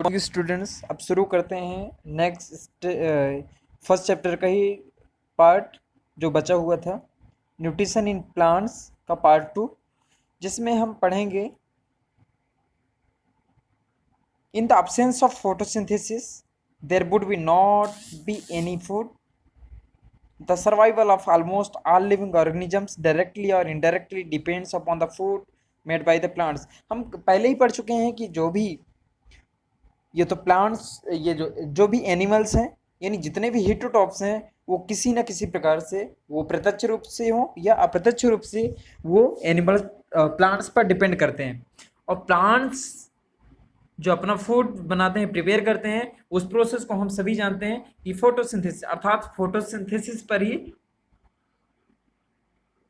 Students, अब शुरू करते हैं नेक्स्ट फर्स्ट चैप्टर का ही पार्ट जो बचा हुआ था, न्यूट्रिशन इन प्लांट्स का पार्ट 2, जिसमें हम पढ़ेंगे in the absence of photosynthesis there would be not be any food. The survival of almost all living organisms directly or indirectly depends upon the food made by the plants. हम पहले ही पढ़ चुके हैं कि जो भी ये तो प्लांट्स, ये जो भी एनिमल्स हैं, यानी जितने भी हिटोटॉप्स हैं, वो किसी न किसी प्रकार से, वो प्रत्यक्ष रूप से हो या अप्रत्यक्ष रूप से, वो एनिमल प्लांट्स पर डिपेंड करते हैं. और प्लांट्स जो अपना फूड बनाते हैं, प्रिपेयर करते हैं, उस प्रोसेस को हम सभी जानते हैं कि फोटोसिंथेसिस, अर्थात फोटोसिंथेसिस पर ही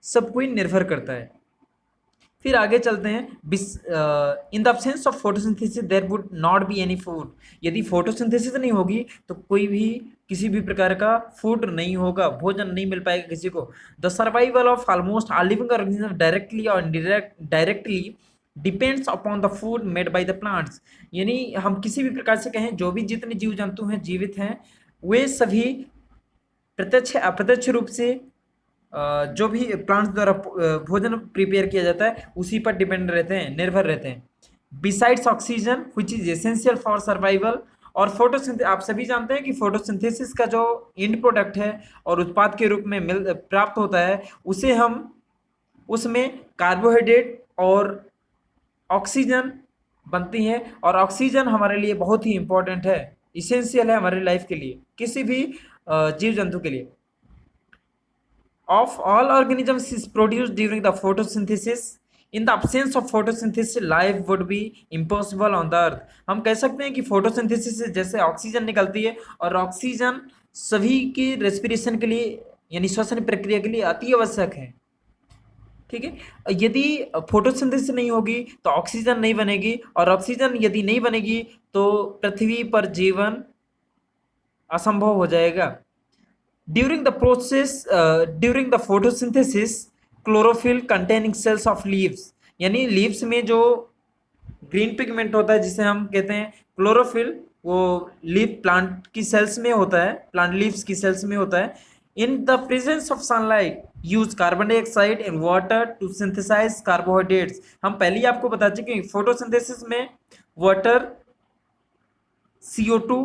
सब कोई निर्भर करता है. फिर आगे चलते हैं. In the absence of photosynthesis there would not be any food. यदि फोटोसिंथेसिस नहीं होगी तो कोई भी किसी भी प्रकार का फूड नहीं होगा, भोजन नहीं मिल पाएगा किसी को. The survival of almost all living organism directly और directly depends upon the food made by the plants. यानी हम किसी भी प्रकार से कहें, जो भी जितने जीव जंतु हैं, जीवित हैं, वे सभी प्रत्यक्ष अप्रत्यक्ष रूप से जो भी प्लांट्स द्वारा भोजन प्रिपेयर किया जाता है उसी पर डिपेंड रहते हैं, निर्भर रहते हैं. Besides oxygen which is essential for survival. और फोटोसिंथेसिस, आप सभी जानते हैं कि फोटोसिंथेसिस का जो एंड प्रोडक्ट है और उत्पाद के रूप में प्राप्त होता है, उसे हम उसमें कार्बोहाइड्रेट और ऑक्सीजन बनती है. और ऑक्सीजन हमारे लिए बहुत ही इंपॉर्टेंट है, इसेंशियल है हमारी लाइफ के लिए, किसी भी जीव जंतु के लिए. Of all organisms is produced during the photosynthesis. In the absence of photosynthesis, life would be impossible on the earth. हम कह सकते हैं कि फोटोसिंथेसिस से जैसे ऑक्सीजन निकलती है, और ऑक्सीजन सभी की रेस्पिरेशन के लिए, यानी श्वसन प्रक्रिया के लिए अति आवश्यक है. ठीक है. यदि फोटोसिंथेसिस नहीं होगी तो ऑक्सीजन नहीं बनेगी, और ऑक्सीजन यदि नहीं बनेगी तो पृथ्वी पर जीवन असंभव हो जाएगा. During the photosynthesis, chlorophyll containing cells of leaves, यानी लीव्स में जो ग्रीन पिगमेंट होता है जिसे हम कहते हैं क्लोरोफिल, वो लीफ प्लांट की सेल्स में होता है, प्लांट लीव्स की सेल्स में होता है. In the presence of sunlight use carbon dioxide and water to synthesise carbohydrates. हम पहले ही आपको बता चुके हैं फोटोसिंथेसिस में वाटर, CO2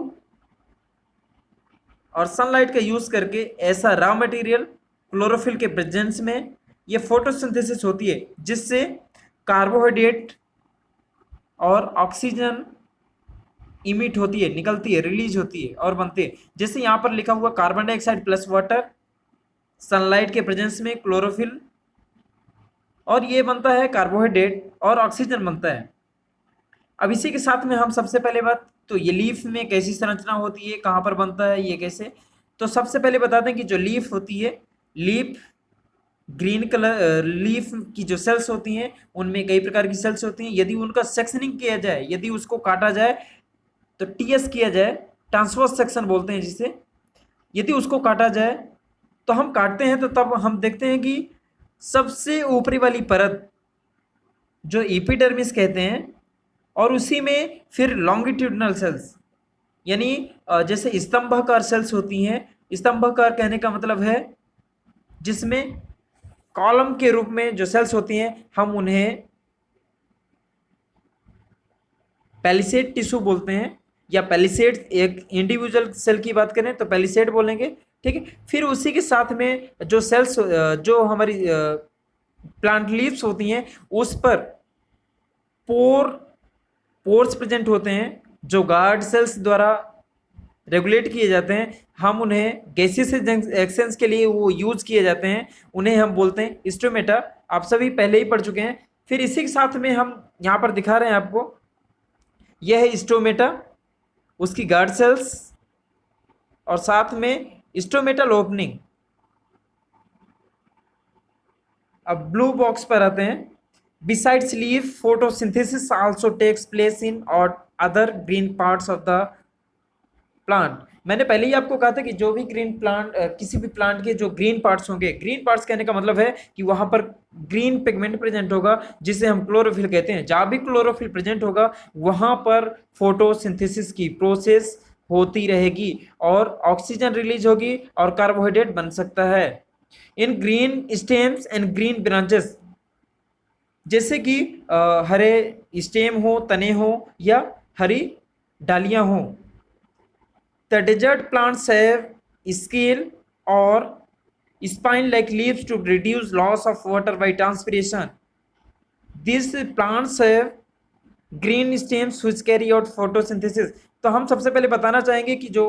और सनलाइट का यूज करके ऐसा रॉ मटेरियल क्लोरोफिल के प्रेजेंस में ये फोटोसिंथेसिस होती है, जिससे कार्बोहाइड्रेट और ऑक्सीजन इमिट होती है, निकलती है, रिलीज होती है और बनती है. जैसे यहाँ पर लिखा हुआ carbon dioxide plus water, sunlight के प्रेजेंस में क्लोरोफिल, और ये बनता है कार्बोहाइड्रेट और ऑक्सीजन बनता है. अब इसी के साथ में हम सबसे पहले बात, तो ये लीफ में कैसी संरचना होती है, कहाँ पर बनता है, ये कैसे. तो सबसे पहले बता दें कि जो लीफ होती है, लीफ ग्रीन कलर, लीफ की जो सेल्स होती हैं उनमें कई प्रकार की सेल्स होती हैं. यदि उनका सेक्शनिंग किया जाए, यदि उसको काटा जाए तो TS किया जाए, ट्रांसवर्स सेक्शन बोलते हैं जिसे. यदि उसको काटा जाए तो हम काटते हैं तो तब हम देखते हैं कि सबसे ऊपरी वाली परत जो एपिडर्मिस कहते हैं, और उसी में फिर लॉन्गिट्यूडनल सेल्स, यानी जैसे स्तंभाकार सेल्स होती हैं. स्तंभाकार कहने का मतलब है जिसमें कॉलम के रूप में जो सेल्स होती हैं, हम उन्हें पैलिसेड टिश्यू बोलते हैं, या पैलिसेड. एक इंडिविजुअल सेल की बात करें तो पैलिसेड बोलेंगे. ठीक है. फिर उसी के साथ में जो सेल्स, जो हमारी प्लांट लीव्स होती हैं, उस पर पोर्स प्रेजेंट होते हैं जो गार्ड सेल्स द्वारा रेगुलेट किए जाते हैं. हम उन्हें गैसियस एक्सचेंज के लिए वो यूज किए जाते हैं, उन्हें हम बोलते हैं स्टोमेटा. आप सभी पहले ही पढ़ चुके हैं. फिर इसी के साथ में हम यहाँ पर दिखा रहे हैं आपको, यह है स्टोमेटा, उसकी गार्ड सेल्स, और साथ में स्टोमेटल ओपनिंग. अब ब्लू बॉक्स पर आते हैं. Besides leaf, photosynthesis also takes place in or other green parts of the plant, मैंने पहले ही आपको कहा था कि जो भी ग्रीन प्लांट, किसी भी प्लांट के जो ग्रीन पार्ट्स होंगे, ग्रीन पार्ट्स कहने का मतलब है कि वहां पर ग्रीन पिगमेंट प्रेजेंट होगा जिसे हम क्लोरोफिल कहते हैं। जहां भी क्लोरोफिल प्रेजेंट होगा वहां पर फोटोसिंथेसिस की प्रोसेस होती रहेगी और ऑक्सीजन रिलीज होगी और कार्बोहाइड्रेट बन सकता है। इन green stems and green branches, जैसे कि हरे स्टेम हो, तने हो या हरी डालियां हो। The desert plants have scale और spine like leaves to reduce loss of water by transpiration. These plants have green stems which carry out photosynthesis. तो हम सबसे पहले बताना चाहेंगे कि जो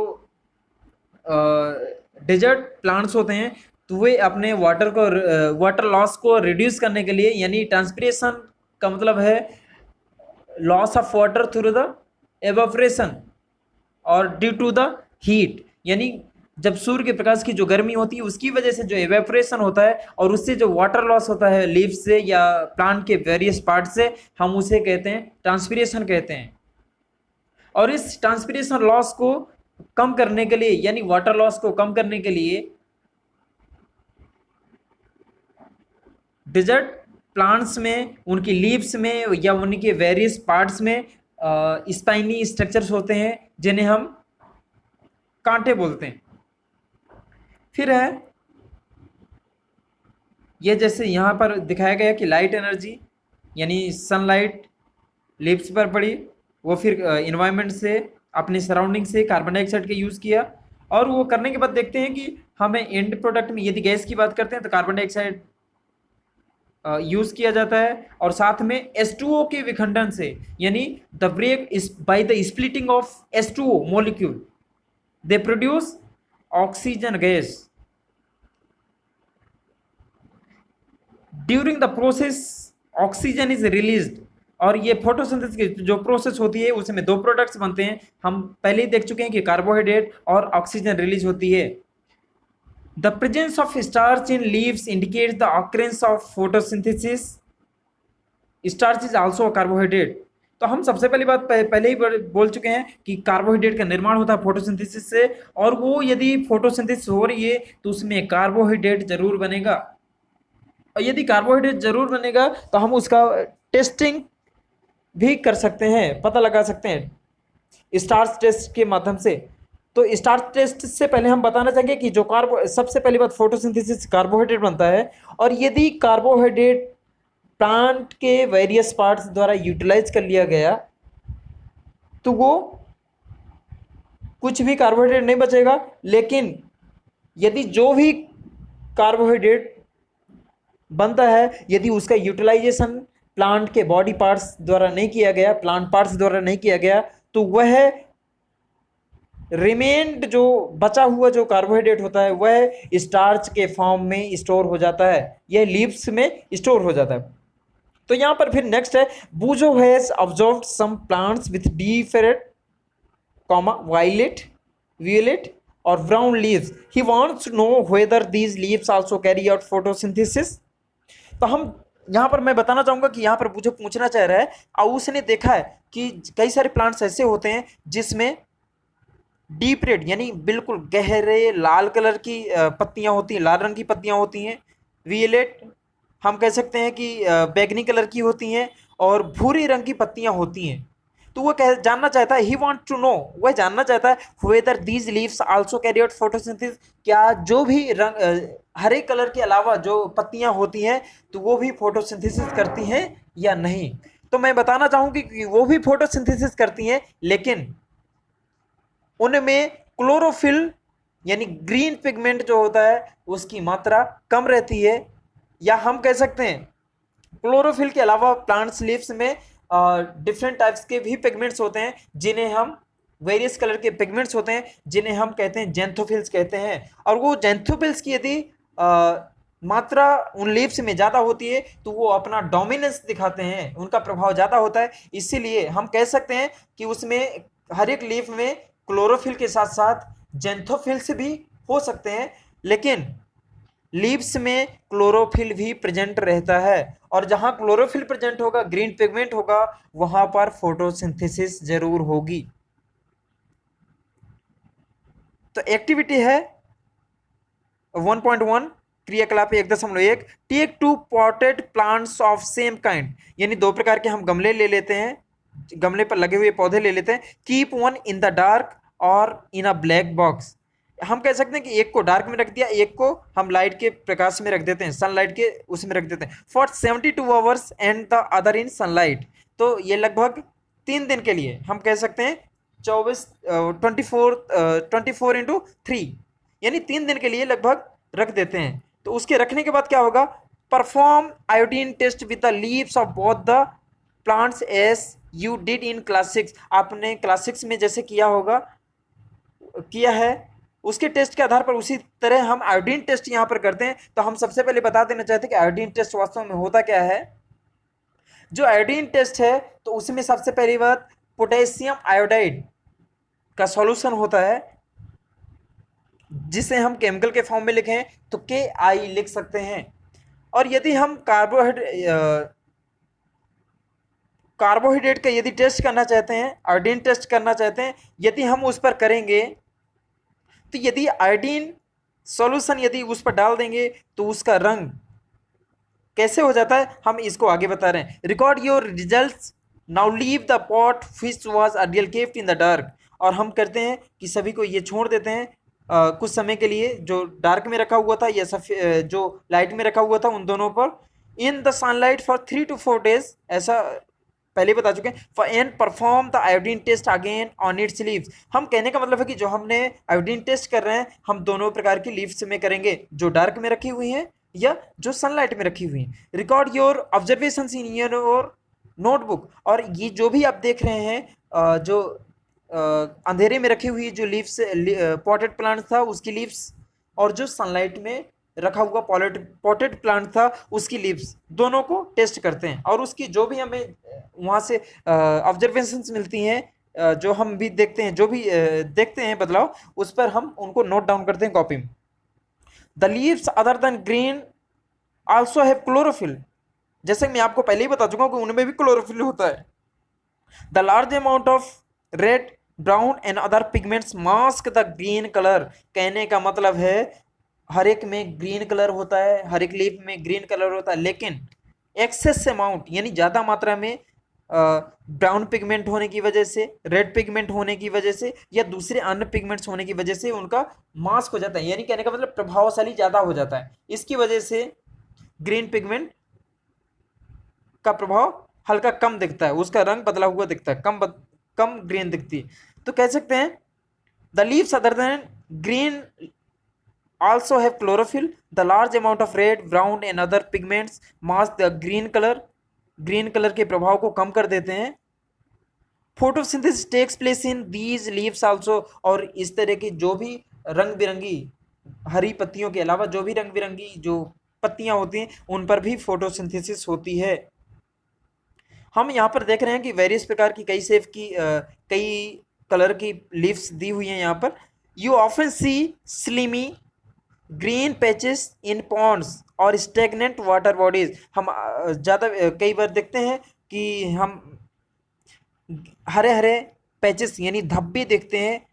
डेजर्ट प्लांट्स होते हैं तो वे अपने वाटर लॉस को रिड्यूस करने के लिए, यानी ट्रांसपिरेशन का मतलब है loss of water through the evaporation और ड्यू टू द हीट, यानी जब सूर्य के प्रकाश की जो गर्मी होती है उसकी वजह से जो एवेपोरेशन होता है और उससे जो वाटर लॉस होता है लीव्स से या प्लांट के वेरियस पार्ट से, हम उसे कहते हैं ट्रांसपिरेशन कहते हैं। और इस ट्रांसपिरेशन लॉस को कम करने के लिए, यानी वाटर लॉस को कम करने के लिए, डेजर्ट प्लांट्स में उनकी लीव्स में या उनके वेरियस पार्ट्स में स्पाइनी स्ट्रक्चर्स होते हैं जिन्हें हम कांटे बोलते हैं। फिर है ये जैसे यहाँ पर दिखाया गया कि लाइट एनर्जी, यानी सनलाइट लीव्स पर पड़ी, वो फिर इन्वायरमेंट से, अपने सराउंडिंग से कार्बन डाइऑक्साइड का यूज़ किया और वो करने के बाद देखते हैं कि हमें एंड प्रोडक्ट में, यदि गैस की बात करते हैं तो कार्बन डाइऑक्साइड यूज किया जाता है और साथ में H2O के विखंडन से, यानी the break is by the splitting of H2O molecule they produce oxygen gas. During the process oxygen is released, और ये फोटोसिंथेसिस की जो प्रोसेस होती है उसमें दो प्रोडक्ट्स बनते हैं, हम पहले ही देख चुके हैं कि कार्बोहाइड्रेट और ऑक्सीजन रिलीज होती है। The presence of starch in leaves indicates the occurrence of photosynthesis. Starch is also a carbohydrate. तो हम सबसे पहली बात पहले ही बोल चुके हैं कि कार्बोहाइड्रेट का निर्माण होता है फोटोसिंथेसिस से, और वो यदि फोटोसिंथेसिस हो रही है तो उसमें कार्बोहाइड्रेट जरूर बनेगा, और यदि कार्बोहाइड्रेट जरूर बनेगा तो हम उसका टेस्टिंग भी कर सकते हैं, पता लगा सकते हैं स्टार्च टेस्ट के माध्यम से। तो स्टार्च टेस्ट से पहले हम बताना चाहेंगे कि जो सबसे पहली बात फोटोसिंथेसिस कार्बोहाइड्रेट बनता है, और यदि कार्बोहाइड्रेट प्लांट के वेरियस पार्ट्स द्वारा यूटिलाइज कर लिया गया तो वो कुछ भी कार्बोहाइड्रेट नहीं बचेगा। लेकिन यदि जो भी कार्बोहाइड्रेट बनता है यदि उसका यूटिलाइजेशन प्लांट के बॉडी पार्ट्स द्वारा नहीं किया गया, प्लांट पार्ट्स द्वारा नहीं किया गया, तो वह रिमेन्ड जो बचा हुआ जो कार्बोहाइड्रेट होता है वह स्टार्च के फॉर्म में स्टोर हो जाता है, यह लीव्स में स्टोर हो जाता है। तो यहां पर फिर नेक्स्ट है, Boojho has observed some plants with different violet और brown leaves, he wants to know whether these leaves also carry out photosynthesis. तो हम यहाँ पर मैं बताना चाहूंगा कि यहाँ पर मुझे पूछना चाह रहा है, और उसने देखा है कि कई सारे प्लांट्स ऐसे होते हैं जिसमें डीप रेड यानी बिल्कुल गहरे लाल कलर की पत्तियां होती हैं, लाल रंग की पत्तियां होती हैं। वियलेट हम कह सकते हैं कि बैगनी कलर की होती हैं, और भूरी रंग की पत्तियां होती हैं। तो वो जानना चाहता है, ही वांट टू नो, वह जानना चाहता है whether these leaves also carry out photosynthesis, क्या जो भी रंग हरे कलर के अलावा जो पत्तियां होती हैं तो वो भी फोटोसिंथेसिस करती हैं या नहीं। तो मैं बताना चाहूँगी कि वो भी फोटोसिंथेसिस करती हैं, लेकिन उनमें क्लोरोफिल यानी ग्रीन पिगमेंट जो होता है उसकी मात्रा कम रहती है, या हम कह सकते हैं क्लोरोफिल के अलावा प्लांट्स लीव्स में डिफरेंट टाइप्स के भी पिगमेंट्स होते हैं जिन्हें हम वेरियस कलर के पिगमेंट्स होते हैं जिन्हें हम कहते हैं जेंथोफिल्स कहते हैं। और वो जेंथोफिल्स की यदि मात्रा उन लीव्स में ज़्यादा होती है तो वो अपना डोमिनेंस दिखाते हैं, उनका प्रभाव ज़्यादा होता है। इसीलिए हम कह सकते हैं कि उसमें हर एक लीफ में क्लोरोफिल के साथ साथ जेंथोफिल्स भी हो सकते हैं, लेकिन लीव्स में क्लोरोफिल भी प्रेजेंट रहता है, और जहां क्लोरोफिल प्रेजेंट होगा, ग्रीन पिगमेंट होगा, वहां पर फोटोसिंथेसिस जरूर होगी। तो एक्टिविटी है 1.1, क्रियाकलाप 1.1, take 2 potted plants of same kind, यानी दो प्रकार के हम गमले ले लेते हैं, गमले पर लगे हुए पौधे ले लेते हैं, keep one in the dark और इन अ ब्लैक बॉक्स। हम कह सकते हैं कि एक को डार्क में रख दिया, एक को हम लाइट के प्रकाश में रख देते हैं, सनलाइट के उसमें रख देते हैं, for 72 hours and the other in sunlight. तो ये लगभग 3 दिन के लिए हम कह सकते हैं 24 इंटू 3, यानी 3 दिन के लिए लगभग रख देते हैं। तो उसके रखने के बाद क्या होगा, perform iodine test with the leaves of both the plants as you did in class 6। आपने क्लास 6 में जैसे किया होगा, किया है, उसके टेस्ट के आधार पर उसी तरह हम आयोडीन टेस्ट यहाँ पर करते हैं। तो हम सबसे पहले बता देना चाहते हैं कि आयोडीन टेस्ट वास्तव में होता क्या है। जो आयोडीन टेस्ट है तो उसमें सबसे पहली बात पोटेशियम आयोडाइड का सॉल्यूशन होता है, जिसे हम केमिकल के फॉर्म में लिखें तो KI लिख सकते हैं। और यदि हम कार्बोहाइड्रेट का यदि टेस्ट करना चाहते हैं, आयोडीन टेस्ट करना चाहते हैं, यदि हम उस पर करेंगे तो यदि आयोडीन सॉल्यूशन यदि उस पर डाल देंगे तो उसका रंग कैसे हो जाता है, हम इसको आगे बता रहे हैं। Record your results, now leave the pot which was earlier kept in the dark. और हम करते हैं कि सभी को ये छोड़ देते हैं कुछ समय के लिए, जो डार्क में रखा हुआ था या जो लाइट में रखा हुआ था, उन दोनों पर in the sunlight for 3 to 4 days, ऐसा पहले बता चुके हैं। For and perform the iodine test again on its leaves. हम कहने का मतलब है कि जो हमने आयोडीन टेस्ट कर रहे हैं हम दोनों प्रकार की लीव्स में करेंगे, जो डार्क में रखी हुई हैं या जो सनलाइट में रखी हुई हैं। Record your observations in your notebook. और ये जो भी आप देख रहे हैं जो अंधेरे में रखी हुई जो लीव्स पॉटेड प्लांट था उसकी लीव्स, और जो सनलाइट में रखा हुआ पॉटेड प्लांट था उसकी लीव्स, दोनों को टेस्ट करते हैं। और उसकी जो भी हमें वहाँ से ऑब्जर्वेशंस मिलती हैं, जो हम भी देखते हैं, जो भी देखते हैं बदलाव, उस पर हम उनको नोट डाउन करते हैं कॉपी में। The leaves other than green also have chlorophyll. जैसे मैं आपको पहले ही बता चुका हूँ कि उनमें भी क्लोरोफिल होता है। The large amount of red, brown and other pigments mask the green colour. कहने का मतलब है हर एक में ग्रीन कलर होता है, हर एक लीफ में ग्रीन कलर होता है, लेकिन एक्सेस अमाउंट यानी ज़्यादा मात्रा में ब्राउन पिगमेंट होने की वजह से, रेड पिगमेंट होने की वजह से या दूसरे अन्य पिगमेंट्स होने की वजह से उनका मास्क हो जाता है, यानी कहने का मतलब प्रभावशाली ज़्यादा हो जाता है। इसकी वजह से ग्रीन पिगमेंट का प्रभाव हल्का कम दिखता है, उसका रंग बदला हुआ दिखता है, कम ग्रीन दिखती है। तो कह सकते हैं the leaves other than green also have chlorophyll. The large amount of red, brown and other pigments mask the green color. Green colour के प्रभाव को कम कर देते हैं। Photosynthesis takes place in these leaves also. और इस तरह की जो भी रंग बिरंगी हरी पत्तियों के अलावा जो भी रंग बिरंगी जो पत्तियां होती हैं उन पर भी फोटोसिंथेसिस होती है। हम यहाँ पर देख रहे हैं कि वेरियस प्रकार की कई शेप की कई कलर की लीव्स दी हुई हैं यहाँ पर। You often see slimy green patches in ponds और स्टेगनेंट वाटर बॉडीज। हम ज़्यादा कई बार देखते हैं कि हम हरे हरे पैचेस यानी धब्बे देखते हैं,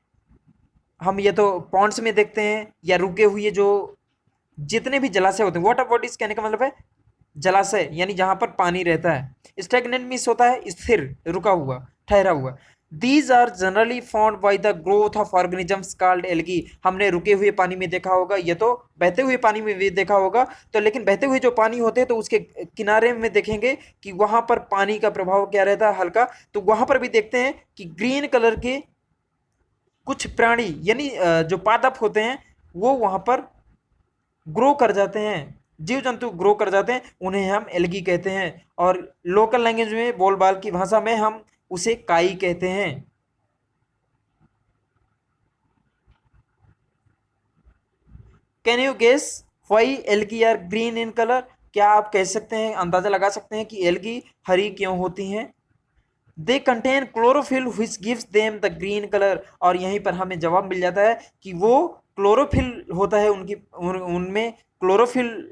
हम ये तो पॉन्ड्स में देखते हैं या रुके हुए जो जितने भी जलाशय होते हैं। वाटर बॉडीज कहने का मतलब है जलाशय, यानी जहाँ पर पानी रहता है। स्टेगनेंट मीन्स होता है स्थिर, रुका हुआ, ठहरा हुआ। These are generally formed by the growth of organisms called algae। हमने रुके हुए पानी में देखा होगा, ये तो बहते हुए पानी में भी देखा होगा। तो लेकिन बहते हुए जो पानी होते हैं तो उसके किनारे में देखेंगे कि वहाँ पर पानी का प्रभाव क्या रहता है, हल्का। तो वहाँ पर भी देखते हैं कि ग्रीन कलर के कुछ प्राणी यानी जो पादप होते हैं वो वहाँ पर ग्रो कर जाते हैं, जीव जंतु ग्रो कर जाते हैं, उन्हें हम एल्गी कहते हैं। और लोकल लैंग्वेज में बोलबाल की भाषा में हम उसे काई कहते हैं। Can you guess why algae are green in colour? क्या आप कह सकते हैं, अंदाजा लगा सकते हैं कि एल्गी हरी क्यों होती हैं? They contain chlorophyll which gives them the green colour. और यहीं पर हमें जवाब मिल जाता है कि वो क्लोरोफिल होता है, उनमें क्लोरोफिल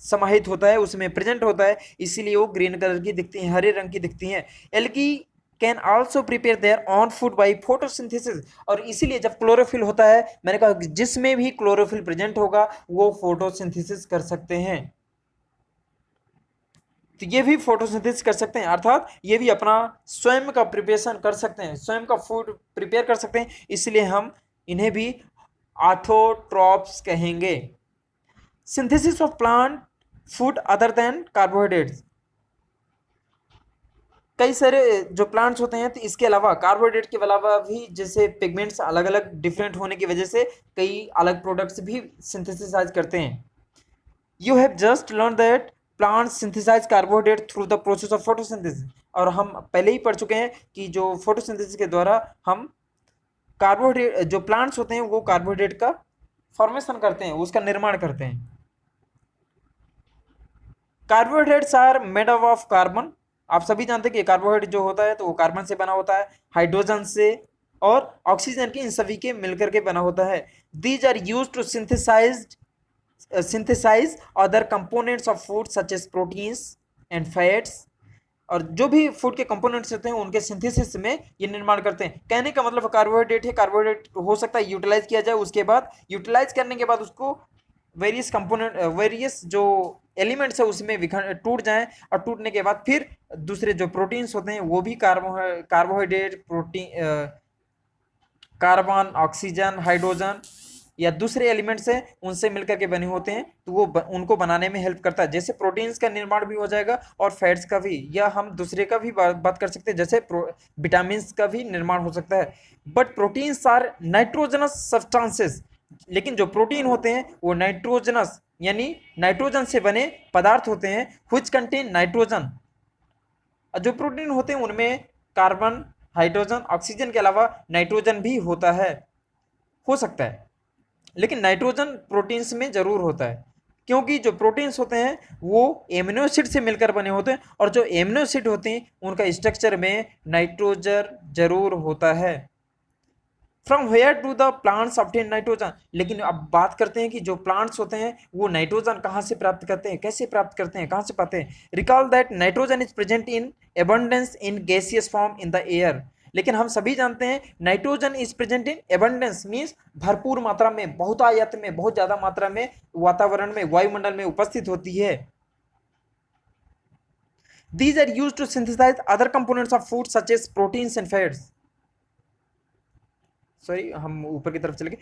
समाहित होता है, उसमें प्रेजेंट होता है, इसीलिए वो ग्रीन कलर की दिखती हैं, हरे रंग की दिखती हैं। Algae can also prepare their on food by photosynthesis. और इसीलिए जब क्लोरोफिल होता है, मैंने कहा जिसमें भी क्लोरोफिल प्रेजेंट होगा वो फोटोसिंथेसिस कर सकते हैं, तो ये भी फोटोसिंथेसिस कर सकते हैं, अर्थात ये भी अपना स्वयं का प्रिपरेशन कर सकते हैं, स्वयं का फूड प्रिपेयर कर सकते हैं, इसलिए हम इन्हें भी ऑटोट्रॉप्स कहेंगे। Synthesis of plant food other than carbohydrates. कई सारे जो प्लांट्स होते हैं तो इसके अलावा कार्बोहाइड्रेट के अलावा भी जैसे पिगमेंट्स अलग अलग डिफरेंट होने की वजह से कई अलग प्रोडक्ट्स भी सिंथेसाइज करते हैं। You have just learn that plant synthesise carbohydrate through the process of photosynthesis. और हम पहले ही पढ़ चुके हैं कि जो फोटोसिंथेसिस के द्वारा हम कार्बोहाइड्रेट, जो प्लांट्स होते हैं वो कार्बोहाइड्रेट का फॉर्मेशन करते हैं, उसका निर्माण करते हैं। Carbohydrates are made up of carbon. आप सभी जानते हैं कि कार्बोहाइड्रेट जो होता है तो वो कार्बन से बना होता है, हाइड्रोजन से और ऑक्सीजन के, इन सभी के मिलकर के बना होता है। These are use to synthesize other components of food such as proteins and fats। और जो भी फूड के कंपोनेंट्स होते हैं उनके सिंथेसिस में ये निर्माण करते हैं। कहने का मतलब कार्बोहाइड्रेट है, कार्बोहाइड्रेट हो सकता है यूटिलाइज किया जाए, उसके बाद यूटिलाइज करने के बाद उसको वेरियस कंपोनेंट, वेरियस जो एलिमेंट्स है उसमें टूट जाएं, और टूटने के बाद फिर दूसरे जो प्रोटीन्स होते हैं वो भी carbohydrate, protein, carbon, oxygen, hydrogen या दूसरे एलिमेंट्स हैं उनसे मिलकर के बने होते हैं, तो वो उनको बनाने में हेल्प करता है। जैसे प्रोटीन्स का निर्माण भी हो जाएगा और फैट्स का भी, या हम दूसरे का भी बात कर सकते हैं, जैसे विटामिन का भी निर्माण हो सकता है। But proteins are nitrogenous substances. लेकिन जो प्रोटीन होते हैं वो नाइट्रोजनस यानी नाइट्रोजन से बने पदार्थ होते हैं, व्हिच कंटेन नाइट्रोजन। जो प्रोटीन होते हैं उनमें कार्बन, हाइड्रोजन, ऑक्सीजन के अलावा नाइट्रोजन भी होता है, हो सकता है, लेकिन नाइट्रोजन प्रोटीन्स में जरूर होता है, क्योंकि जो प्रोटीन्स होते हैं वो एमिनो एसिड से मिलकर बने होते हैं, और जो एमिनो एसिड होते हैं उनका स्ट्रक्चर में नाइट्रोजन जरूर होता है। From where do the plants obtain nitrogen. लेकिन अब बात करते हैं कि जो प्लांट्स होते हैं वो नाइट्रोजन कहाँ से प्राप्त करते हैं, कैसे प्राप्त करते हैं, कहाँ से पाते हैं। Recall that nitrogen is present in abundance in gaseous form in the air. लेकिन हम सभी जानते हैं nitrogen is present in abundance means भरपूर मात्रा में, बहुतायत में, बहुत ज्यादा मात्रा में वातावरण में, वायुमंडल में उपस्थित होती है। These are used to synthesize other components of food such as proteins and fats। Sorry, हम ऊपर की तरफ चले गए।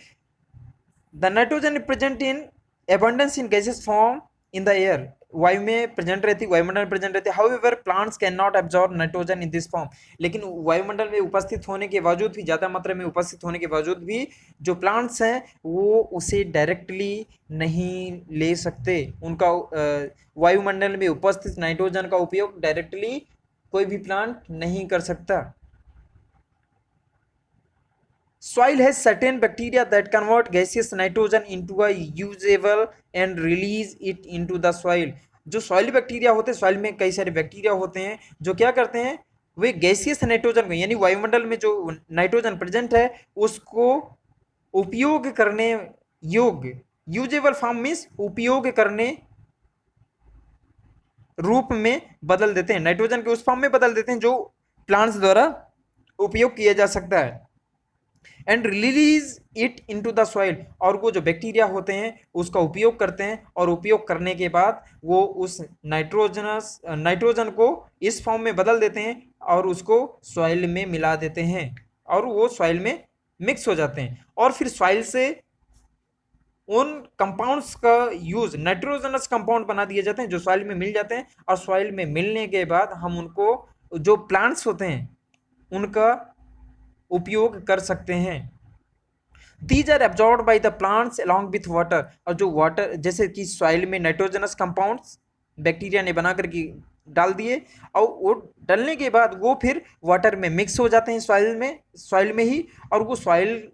The nitrogen present in abundance in gases form in the air. वायु में प्रेजेंट रहती, वायुमंडल में प्रेजेंट रहती है। However plants can not absorb nitrogen in this form. लेकिन वायुमंडल में उपस्थित होने के बावजूद भी, ज़्यादा मात्रा में उपस्थित होने के बावजूद भी जो प्लांट्स हैं वो उसे डायरेक्टली नहीं ले सकते। उनका वायुमंडल में उपस्थित नाइट्रोजन का उपयोग डायरेक्टली कोई भी प्लांट नहीं कर सकता। Soil has certain bacteria that convert gaseous nitrogen into a usable and release it into the soil। जो सॉइल बैक्टीरिया होते हैं, सॉइल में कई सारे बैक्टीरिया होते हैं जो क्या करते हैं, वे गैसियस नाइट्रोजन को यानी वायुमंडल में जो नाइट्रोजन प्रेजेंट है उसको उपयोग करने योग्य, यूजेबल फॉर्म मीन्स उपयोग करने रूप में बदल देते हैं, नाइट्रोजन के उस फॉर्म में बदल देते हैं जो प्लांट्स द्वारा उपयोग किया जा सकता है। And release it into the soil. और वो जो बैक्टीरिया होते हैं उसका उपयोग करते हैं, और उपयोग करने के बाद वो उस नाइट्रोजन को इस फॉर्म में बदल देते हैं और उसको सॉइल में मिला देते हैं, और वो सॉइल में मिक्स हो जाते हैं। और फिर सॉइल से उन कंपाउंड्स का यूज, नाइट्रोजनस कंपाउंड बना दिए जाते हैं जो सॉइल में मिल जाते हैं, और सॉइल में मिलने के बाद हम उनको, जो प्लांट्स होते हैं उनका उपयोग कर सकते हैं। These are absorb by the plants along with water. और जो वाटर, जैसे कि सॉइल में नाइट्रोजनस कंपाउंड्स बैक्टीरिया ने बना करके डाल दिए, और वो डालने के बाद वो फिर वाटर में मिक्स हो जाते हैं सॉइल में ही, और वो सॉइल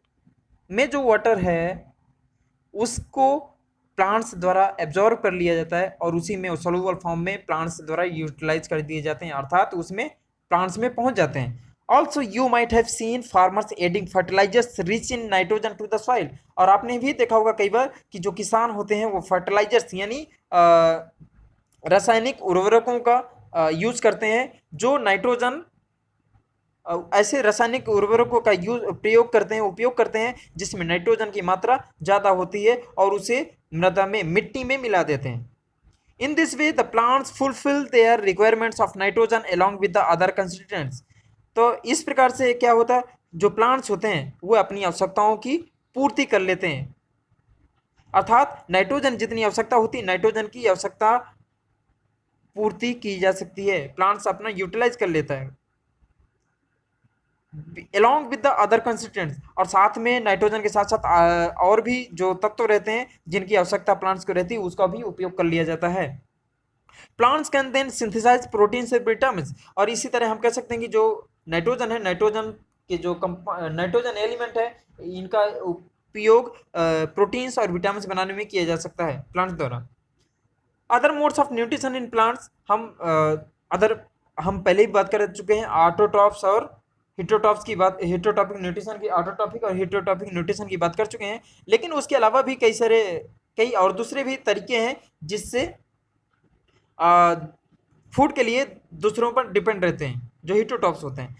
में जो वाटर है उसको प्लांट्स द्वारा एब्जॉर्ब कर लिया जाता है, और उसी में सोल्यूबल फॉर्म में प्लांट्स द्वारा यूटिलाइज कर दिए जाते हैं, अर्थात उसमें प्लांट्स में पहुंच जाते हैं। Also you might have seen farmers adding fertilisers rich in nitrogen to the soil. और आपने भी देखा होगा कई बार कि जो किसान होते हैं वो फर्टिलाइजर्स यानी रासायनिक उर्वरकों का यूज करते हैं जो नाइट्रोजन ऐसे रासायनिक उर्वरकों का प्रयोग करते हैं, उपयोग करते हैं जिसमें नाइट्रोजन की मात्रा ज़्यादा होती है और उसे मृदा में, मिट्टी में मिला देते हैं। In this way the plants fulfil there requirements of nitrogen along with the other constituents. तो इस प्रकार से क्या होता है, जो प्लांट्स होते हैं वो अपनी आवश्यकताओं की पूर्ति कर लेते हैं, अर्थात नाइट्रोजन जितनी आवश्यकता होती है, नाइट्रोजन की आवश्यकता पूर्ति की जा सकती है, प्लांट्स अपना यूटिलाइज कर लेता है along with the other constituents, और साथ में नाइट्रोजन के साथ साथ और भी जो तत्व रहते हैं जिनकी आवश्यकता प्लांट्स को रहती है उसका भी उपयोग कर लिया जाता है। Plants can then synthesise proteins and vitamins, और इसी तरह हम कह सकते हैं कि जो नाइट्रोजन है, नाइट्रोजन के जो नाइट्रोजन एलिमेंट है, इनका उपयोग प्रोटीन्स और विटामिन्स बनाने में किया जा सकता है प्लांट्स द्वारा। Other modes of nutrition in plants, हम पहले ही बात कर चुके हैं ऑटोट्रॉफ्स और हिटरोट्रॉफ्स की बात, हिटरोट्रॉपिक न्यूट्रिशन की, ऑटोट्रॉपिक और हिटरोट्रॉपिक न्यूट्रिशन की बात कर चुके हैं। लेकिन उसके अलावा भी कई और दूसरे भी तरीके हैं जिससे फूड के लिए दूसरों पर डिपेंड रहते हैं, जो हिटरोट्रॉप्स होते हैं।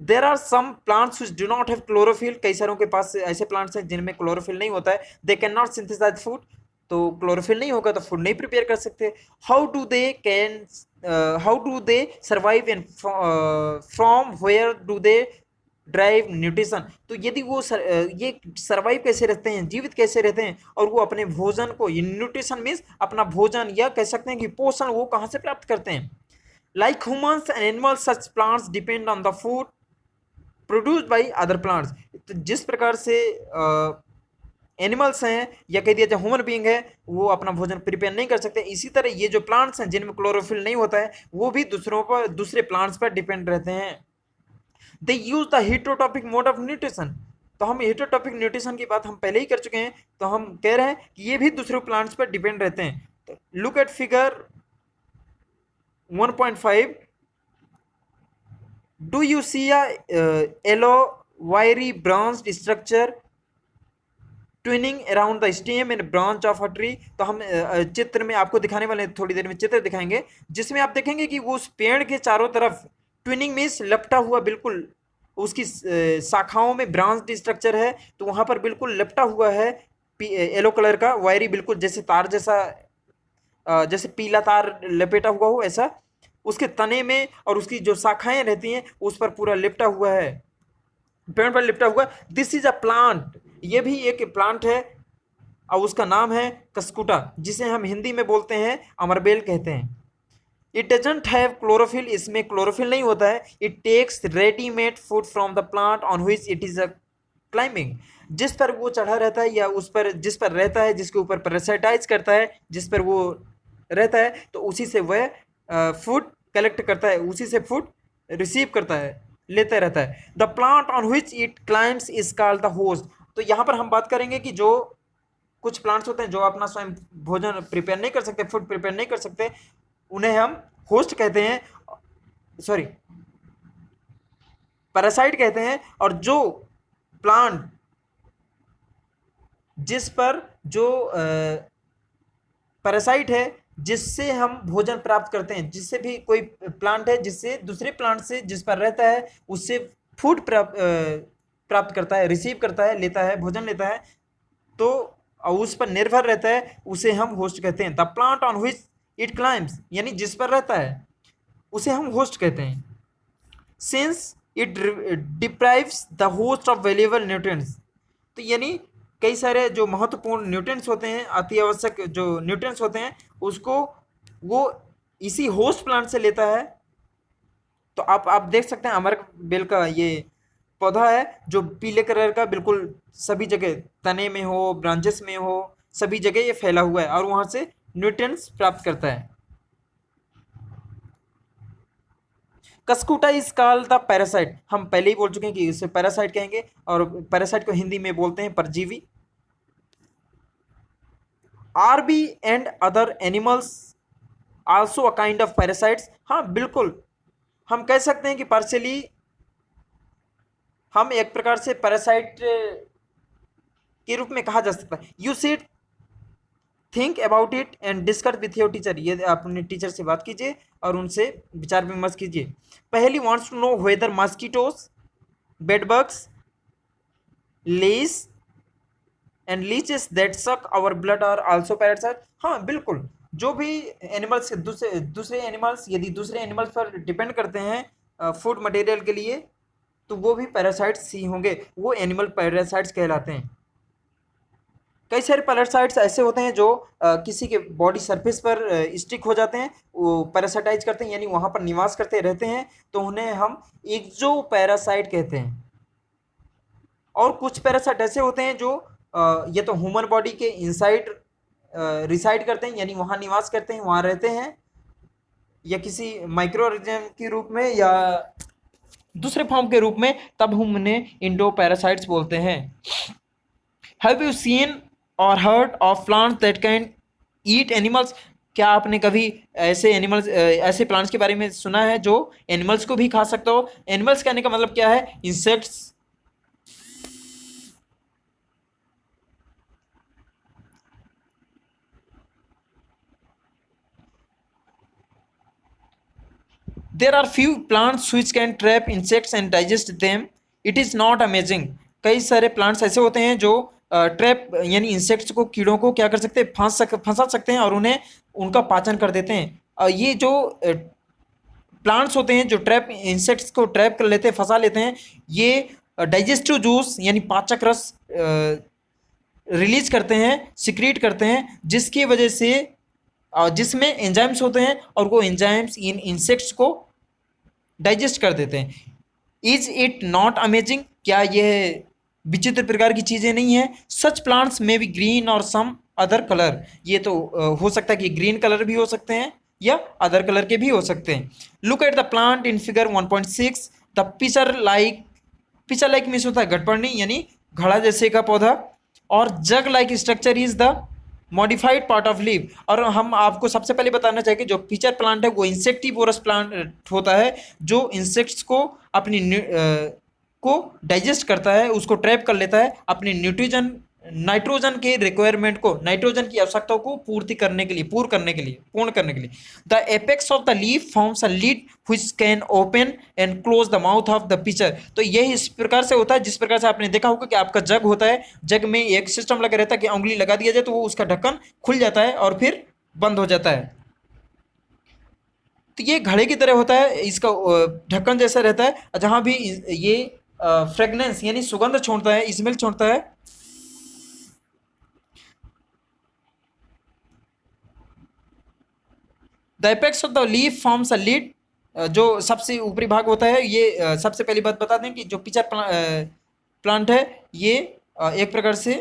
There are some plants which do not have chlorophyll, कई सारों के पास ऐसे प्लांट्स हैं जिनमें क्लोरोफिल नहीं होता है। They can not synthesise food, तो क्लोरोफिल नहीं होगा तो फूड नहीं प्रिपेयर कर सकते। How do they survive and from where do they derive nutrition, तो यदि वो ये सर्वाइव कैसे रहते हैं, जीवित कैसे रहते हैं, और वो अपने भोजन को, न्यूट्रिशन मीन्स अपना भोजन या कह सकते हैं कि पोषण, वो कहाँ से प्राप्त करते हैं। Like humans and animals such plants depend on the food produced by other plants, तो जिस प्रकार से एनिमल्स हैं या कह दिया जाए ह्यूमन बीइंग है, वो अपना भोजन प्रिपेयर नहीं कर सकते, इसी तरह ये जो प्लांट्स हैं जिनमें क्लोरोफिल नहीं होता है वो भी दूसरे प्लांट्स पर डिपेंड रहते हैं। They use the heterotrophic mode of nutrition, तो हम हिटरोटॉपिक न्यूट्रिशन की बात हम पहले ही कर चुके हैं, तो हम कह रहे हैं कि ये भी दूसरे प्लांट्स पर डिपेंड रहते हैं। तो look at figure 1.5, do you see a yellow wiry branched structure twining around the stem and branch of a tree, तो हम चित्र में आपको दिखाने वाले हैं, थोड़ी देर में चित्र दिखाएंगे जिसमें आप देखेंगे कि वो उस पेड़ के चारों तरफ, ट्विनिंग मीन्स लपटा हुआ, बिल्कुल उसकी शाखाओं में ब्रांच स्ट्रक्चर है, तो वहां पर बिल्कुल लपटा हुआ है येलो कलर का वायरी, बिल्कुल जैसे तार जैसा, जैसे पीला तार लपेटा हुआ हो ऐसा उसके तने में, और उसकी जो शाखाएं रहती हैं उस पर पूरा लिपटा हुआ है, पेड़ पर लिपटा हुआ। दिस इज अ प्लांट, ये भी एक प्लांट है और उसका नाम है कस्कुटा, जिसे हम हिंदी में बोलते हैं अमरबेल कहते हैं। इट डजेंट हैव क्लोरोफिल, इसमें क्लोरोफिल नहीं होता है। It takes readymade food from the plant on which it is a climbing, जिस पर वो चढ़ा रहता है या उस पर जिस पर रहता है, जिसके ऊपर पैरासाइटाइज करता है, जिस पर वो रहता है, तो उसी से वह फूड कलेक्ट करता है, उसी से फूड रिसीव करता है, लेता रहता है। The plant on which it climbs is called the host, तो यहाँ पर हम बात करेंगे कि जो कुछ प्लांट्स होते हैं जो अपना स्वयं भोजन प्रिपेयर नहीं कर सकते, फूड प्रिपेयर नहीं कर सकते, उन्हें हम होस्ट कहते हैं, सॉरी पैरासाइट कहते हैं। और जो प्लांट जिस पर जो पैरासाइट है जिससे हम भोजन प्राप्त करते हैं, जिससे भी कोई प्लांट है जिससे दूसरे प्लांट से जिस पर रहता है उससे फूड प्राप्त करता है, रिसीव करता है, लेता है, भोजन लेता है, तो उस पर निर्भर रहता है, उसे हम होस्ट कहते हैं। The plant on which it climbs, यानी जिस पर रहता है उसे हम होस्ट कहते हैं। Since it deprives the host of valuable nutrients, तो यानी कई सारे जो महत्वपूर्ण न्यूट्रिएंट्स होते हैं, अति आवश्यक जो न्यूट्रिएंट्स होते हैं, उसको वो इसी होस्ट प्लांट से लेता है। तो आप देख सकते हैं अमर बेल का ये पौधा है जो पीले कलर का, बिल्कुल सभी जगह तने में हो, ब्रांचेस में हो, सभी जगह ये फैला हुआ है और वहां से न्यूट्रिएंट्स प्राप्त करता है। Cuscuta is called the parasite, हम पहले ही बोल चुके हैं कि इसे पैरासाइट कहेंगे, और पैरासाइट को हिंदी में बोलते हैं परजीवी। आरबी and other animals also a kind of parasites, हाँ बिल्कुल हम कह सकते हैं कि पार्शियली हम एक प्रकार से पैरासाइट के रूप में कहा जा सकता है। You seed think about it and discuss with your teacher. ये अपने टीचर से बात कीजिए और उनसे विचार विमर्श कीजिए। पहली wants to know whether mosquitoes, bedbugs, lice and leeches that suck our blood are also parasite. हाँ बिल्कुल, जो भी एनिमल्स दूसरे दूसरे एनिमल्स यदि दूसरे एनिमल्स पर डिपेंड करते हैं फूड मटेरियल के लिए, तो वो भी पैरासाइट्स ही होंगे, वो एनिमल पैरासाइट्स कहलाते हैं। कई सारे पैरासाइट्स ऐसे होते हैं जो किसी के बॉडी सरफेस पर स्टिक हो जाते हैं, वो पैरासाइटाइज करते हैं, यानी वहाँ पर निवास करते रहते हैं, तो उन्हें हम एक्जो पैरासाइट कहते हैं। और कुछ पैरासाइट ऐसे होते हैं जो या तो ह्यूमन बॉडी के इनसाइड रिसाइड करते हैं, यानी वहाँ निवास करते हैं, वहाँ रहते हैं, या किसी माइक्रो ऑर्गेनिज्म के रूप में या दूसरे फॉर्म के रूप में, तब हम उन्हें इंडो पैरासाइट्स बोलते हैं। हैव यू सीन और heard of plants that can eat animals? क्या आपने कभी ऐसे एनिमल्स ऐसे प्लांट्स के बारे में सुना है जो एनिमल्स को भी खा सकता हो? एनिमल्स कहने का मतलब क्या है? Insects, there are few plants which can trap insects and digest them. It is not amazing. कई सारे प्लांट्स ऐसे होते हैं जो ट्रैप यानी इंसेक्ट्स को, कीड़ों को क्या कर सकते हैं, फंसा सकते हैं और उन्हें उनका पाचन कर देते हैं। ये जो प्लांट्स होते हैं जो ट्रैप इंसेक्ट्स को ट्रैप कर लेते हैं, फंसा लेते हैं, ये डाइजेस्टिव जूस यानी पाचक रस रिलीज करते हैं, सिक्रीट करते हैं, जिसकी वजह से जिसमें एंजाइम्स होते हैं और वो एंजाइम्स इन इंसेक्ट्स को डाइजेस्ट कर देते हैं। Is it not amazing? क्या यह विचित्र प्रकार की चीज़ें नहीं है? सच प्लांट्स में भी ग्रीन और सम अदर कलर। ये तो हो सकता है कि ग्रीन कलर भी हो सकते हैं या अदर कलर के भी हो सकते हैं। Look at the plant in figure 1.6। The pitcher like means होता है गटपड़नी यानी घड़ा जैसे का पौधा, और jug like structure is the modified part of leaf. और हम आपको सबसे पहले बताना चाहिए जो पिचर प्लांट है वो इंसेक्टिवोरस प्लांट होता है, जो इंसेक्ट्स को अपनी को डाइजेस्ट करता है, उसको ट्रैप कर लेता है अपने नाइट्रोजन के रिक्वायरमेंट को, नाइट्रोजन की आवश्यकताओं को पूर्ण करने के लिए। The apex of the leaf forms a lid which can open and close the mouth of the pitcher. तो यही इस प्रकार से होता है जिस प्रकार से आपने देखा होगा कि आपका जग होता है, जग में एक सिस्टम लगा रहता है कि उंगली लगा दिया जाए तो वो उसका ढक्कन खुल जाता है और फिर बंद हो जाता है। तो ये घड़े की तरह होता है, इसका ढक्कन जैसा रहता है, जहाँ भी ये फ्रेगनेंस यानी सुगंध छोड़ता है, स्मेल छोड़ता है। The apex of the leaf forms a lead. जो सबसे ऊपरी भाग होता है, ये सबसे पहली बात बता दें कि जो पिचर प्लांट है ये एक प्रकार से